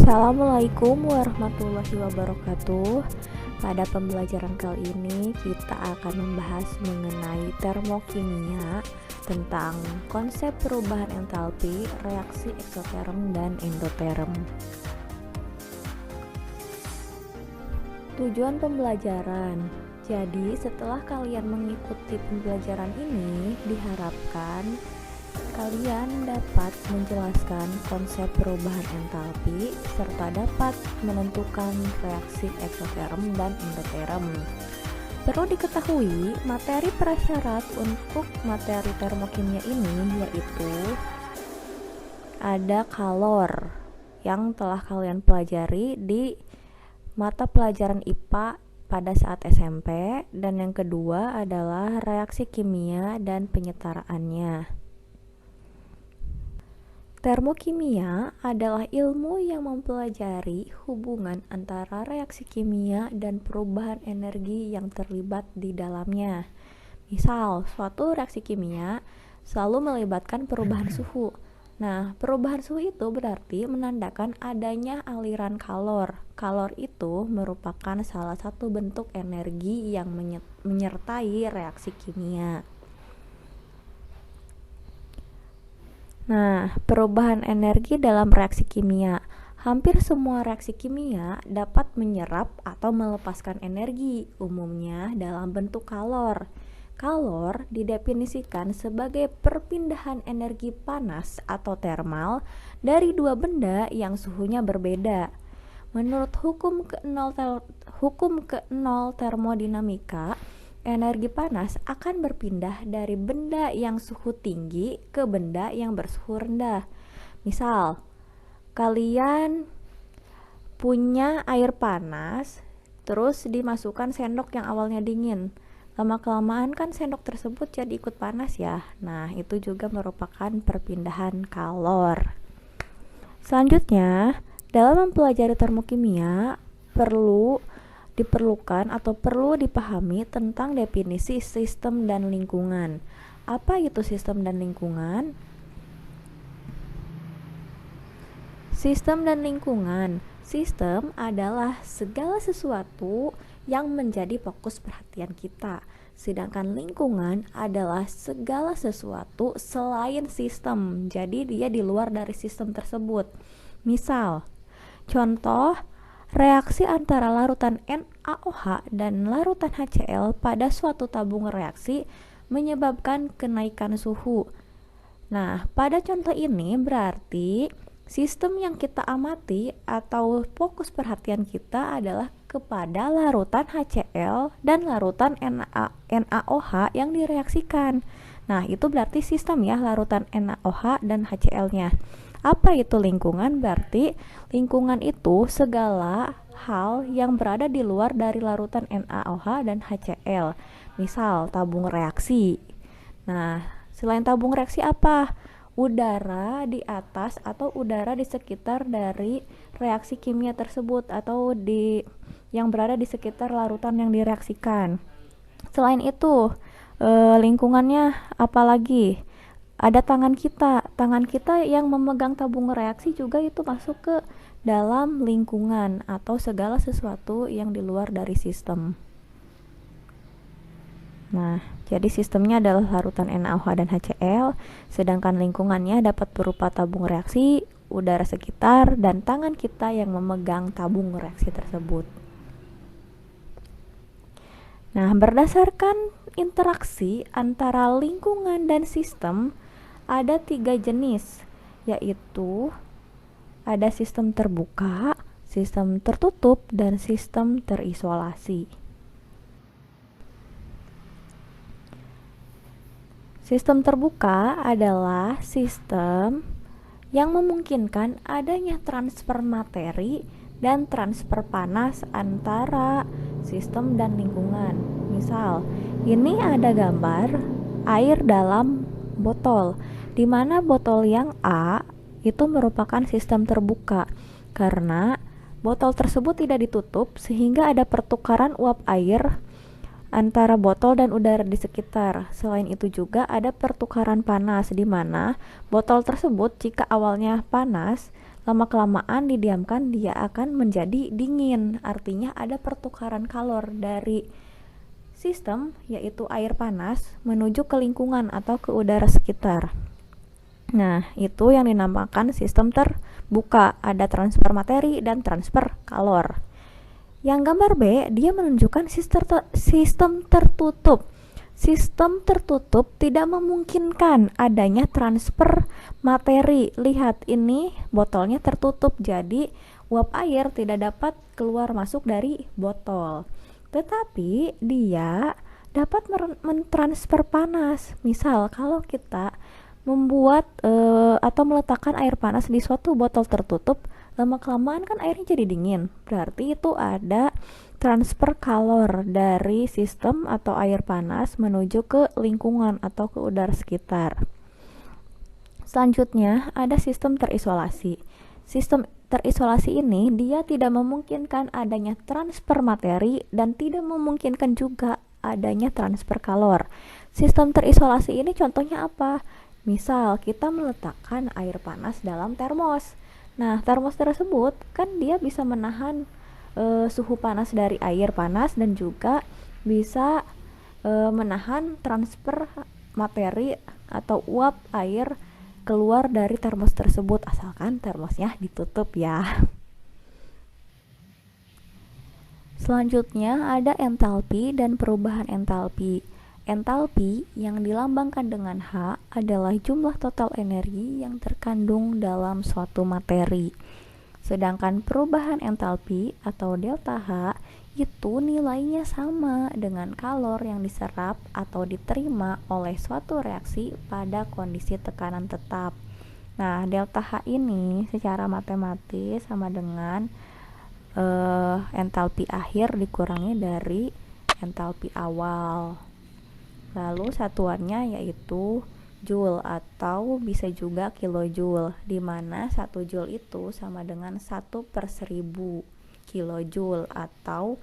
Assalamualaikum warahmatullahi wabarakatuh. Pada pembelajaran kali ini kita akan membahas mengenai termokimia tentang konsep perubahan entalpi, reaksi eksoterm dan endoterm. Tujuan pembelajaran. Jadi setelah kalian mengikuti pembelajaran ini, diharapkan kalian dapat menjelaskan konsep perubahan entalpi serta dapat menentukan reaksi eksoterm dan endoterm. Perlu diketahui, materi prasyarat untuk materi termokimia ini yaitu ada kalor yang telah kalian pelajari di mata pelajaran IPA pada saat SMP, dan yang kedua adalah reaksi kimia dan penyetaraannya. Termokimia adalah ilmu yang mempelajari hubungan antara reaksi kimia dan perubahan energi yang terlibat di dalamnya. Misal, suatu reaksi kimia selalu melibatkan perubahan suhu. Nah, perubahan suhu itu berarti menandakan adanya aliran kalor. Kalor itu merupakan salah satu bentuk energi yang menyertai reaksi kimia. Nah, perubahan energi dalam reaksi kimia. Hampir semua reaksi kimia dapat menyerap atau melepaskan energi, umumnya dalam bentuk kalor. Kalor didefinisikan sebagai perpindahan energi panas atau termal dari dua benda yang suhunya berbeda. Menurut hukum ke-0 termodinamika, energi panas akan berpindah dari benda yang suhu tinggi ke benda yang bersuhu rendah. Misal, kalian punya air panas, terus dimasukkan sendok yang awalnya dingin. Lama-kelamaan kan sendok tersebut jadi ikut panas ya. Nah, itu juga merupakan perpindahan kalor. Selanjutnya, dalam mempelajari termokimia, perlu dipahami tentang definisi sistem dan lingkungan. Apa itu sistem dan lingkungan? Sistem dan lingkungan. Sistem adalah segala sesuatu yang menjadi fokus perhatian kita, sedangkan lingkungan adalah segala sesuatu selain sistem. Jadi dia di luar dari sistem tersebut. Misal, contoh reaksi antara larutan NaOH dan larutan HCl pada suatu tabung reaksi menyebabkan kenaikan suhu. Nah, pada contoh ini berarti sistem yang kita amati atau fokus perhatian kita adalah kepada larutan HCl dan larutan NaOH yang direaksikan. Nah, itu berarti sistem ya, larutan NaOH dan HCl-nya. Apa itu lingkungan? Berarti lingkungan itu segala hal yang berada di luar dari larutan NaOH dan HCl. Misal tabung reaksi. Nah, selain tabung reaksi apa? Udara di atas atau udara di sekitar dari reaksi kimia tersebut atau yang berada di sekitar larutan yang direaksikan. Selain itu, lingkungannya apa lagi? Ada tangan kita yang memegang tabung reaksi juga itu masuk ke dalam lingkungan atau segala sesuatu yang di luar dari sistem. Nah, jadi sistemnya adalah larutan NaOH dan HCl, sedangkan lingkungannya dapat berupa tabung reaksi, udara sekitar, dan tangan kita yang memegang tabung reaksi tersebut. Nah, berdasarkan interaksi antara lingkungan dan sistem, ada 3 jenis, yaitu ada sistem terbuka, sistem tertutup, dan sistem terisolasi. Sistem terbuka adalah sistem yang memungkinkan adanya transfer materi dan transfer panas antara sistem dan lingkungan. Misal, ini ada gambar air dalam botol, di mana botol yang A itu merupakan sistem terbuka karena botol tersebut tidak ditutup sehingga ada pertukaran uap air antara botol dan udara di sekitar. Selain itu juga ada pertukaran panas, di mana botol tersebut jika awalnya panas lama-kelamaan didiamkan dia akan menjadi dingin. Artinya ada pertukaran kalor dari sistem, yaitu air panas, menuju ke lingkungan atau ke udara sekitar. Nah, itu yang dinamakan sistem terbuka. Ada transfer materi dan transfer kalor. Yang gambar B, dia menunjukkan sistem tertutup. Sistem tertutup tidak memungkinkan adanya transfer materi. Lihat, ini botolnya tertutup, jadi uap air tidak dapat keluar masuk dari botol. Tetapi dia dapat mentransfer panas. Misal kalau kita membuat atau meletakkan air panas di suatu botol tertutup, lama-kelamaan kan airnya jadi dingin. Berarti itu ada transfer kalor dari sistem atau air panas menuju ke lingkungan atau ke udara sekitar. Selanjutnya ada sistem terisolasi. Sistem terisolasi ini dia tidak memungkinkan adanya transfer materi dan tidak memungkinkan juga adanya transfer kalor. Sistem terisolasi ini contohnya apa? Misal kita meletakkan air panas dalam termos. Nah, termos tersebut kan dia bisa menahan suhu panas dari air panas dan juga bisa menahan transfer materi atau uap air keluar dari termos tersebut, asalkan termosnya ditutup ya. Selanjutnya ada entalpi dan perubahan entalpi. Entalpi yang dilambangkan dengan H adalah jumlah total energi yang terkandung dalam suatu materi. Sedangkan perubahan entalpi atau delta H itu nilainya sama dengan kalor yang diserap atau diterima oleh suatu reaksi pada kondisi tekanan tetap. Nah, delta H ini secara matematis sama dengan entalpi akhir dikurangi dari entalpi awal. Lalu satuannya yaitu joule atau bisa juga kilojoule, di mana 1 joule itu sama dengan 1/1000 kilojoule atau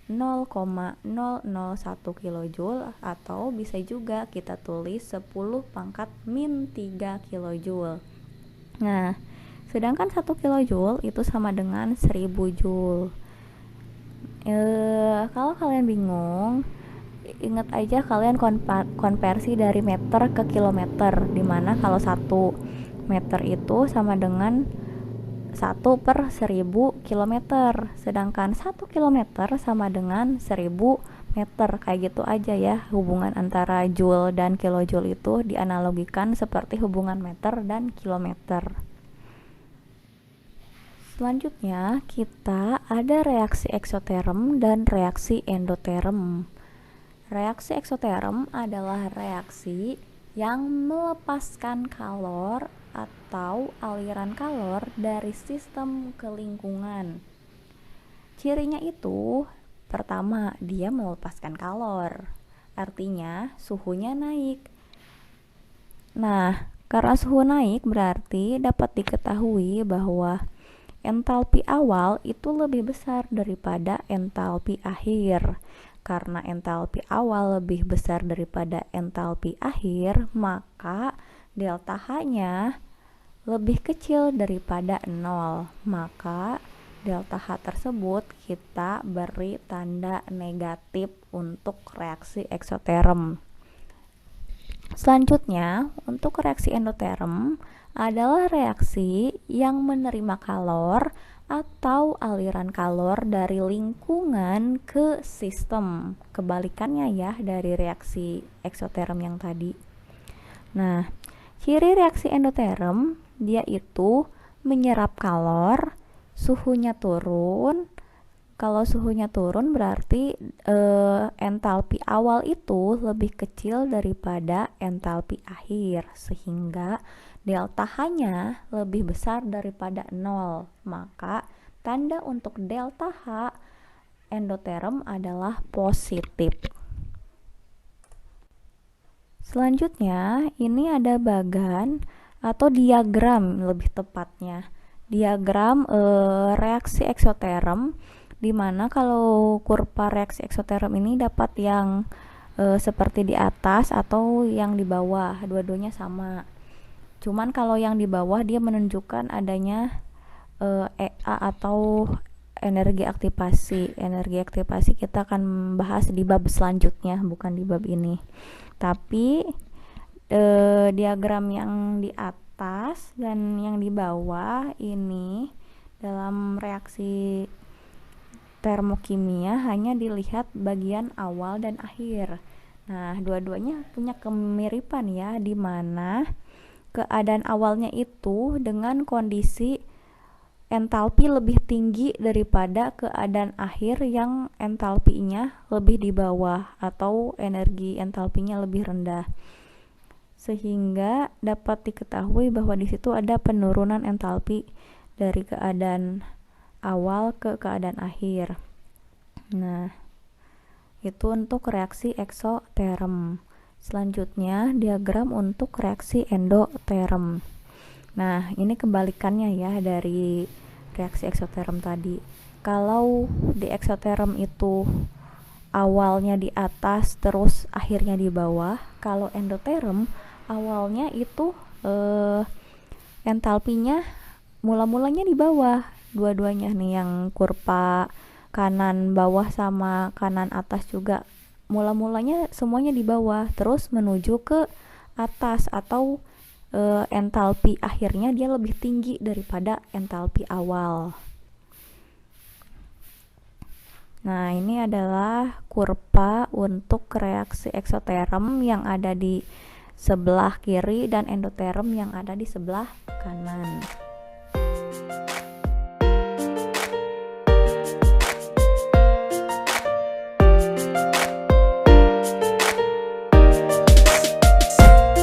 0,001 kilojoule, atau bisa juga kita tulis 10⁻³ kilojoule. Nah, sedangkan 1 kilojoule itu sama dengan 1000 joule. Kalau kalian bingung, ingat aja kalian konversi dari meter ke kilometer, dimana kalau 1 meter itu sama dengan 1/1000 kilometer, sedangkan 1 kilometer sama dengan 1000 meter. Kayak gitu aja ya, hubungan antara joule dan kilojoule itu dianalogikan seperti hubungan meter dan kilometer. Selanjutnya kita ada reaksi eksoterm dan reaksi endoterm. Reaksi eksoterm adalah reaksi yang melepaskan kalor atau aliran kalor dari sistem ke lingkungan. Cirinya itu, pertama, dia melepaskan kalor, artinya suhunya naik. Nah, karena suhu naik berarti dapat diketahui bahwa entalpi awal itu lebih besar daripada entalpi akhir. Karena entalpi awal lebih besar daripada entalpi akhir, maka delta H-nya lebih kecil daripada 0. Maka delta H tersebut kita beri tanda negatif untuk reaksi eksoterm. Selanjutnya, untuk reaksi endoterm adalah reaksi yang menerima kalor atau aliran kalor dari lingkungan ke sistem. Kebalikannya ya dari reaksi eksoterm yang tadi. Nah, ciri reaksi endoterm dia itu menyerap kalor, suhunya turun. Kalau suhunya turun berarti entalpi awal itu lebih kecil daripada entalpi akhir, sehingga delta H-nya lebih besar daripada 0. Maka tanda untuk delta H endoterm adalah positif. Selanjutnya, ini ada bagan atau diagram lebih tepatnya. Diagram reaksi eksoterm, di mana kalau kurva reaksi eksoterm ini dapat yang seperti di atas atau yang di bawah, dua-duanya sama. Cuman kalau yang di bawah dia menunjukkan adanya EA atau energi aktivasi. Energi aktivasi kita akan bahas di bab selanjutnya, bukan di bab ini. Tapi diagram yang di atas dan yang di bawah ini dalam reaksi termokimia hanya dilihat bagian awal dan akhir. Nah, dua-duanya punya kemiripan ya, di mana keadaan awalnya itu dengan kondisi entalpi lebih tinggi daripada keadaan akhir yang entalpinya lebih di bawah atau energi entalpinya lebih rendah. Sehingga dapat diketahui bahwa di situ ada penurunan entalpi dari keadaan awal ke keadaan akhir. Nah, itu untuk reaksi eksoterm. Selanjutnya, diagram untuk reaksi endoterm. Nah, ini kebalikannya ya dari reaksi eksoterm tadi. Kalau di eksoterm itu awalnya di atas terus akhirnya di bawah, kalau endoterm awalnya itu entalpinya mula-mulanya di bawah. Dua-duanya nih, yang kurva kanan bawah sama kanan atas juga mula-mulanya semuanya di bawah, terus menuju ke atas atau entalpi akhirnya dia lebih tinggi daripada entalpi awal. Nah, ini adalah kurva untuk reaksi eksoterm yang ada di sebelah kiri dan endoterm yang ada di sebelah kanan.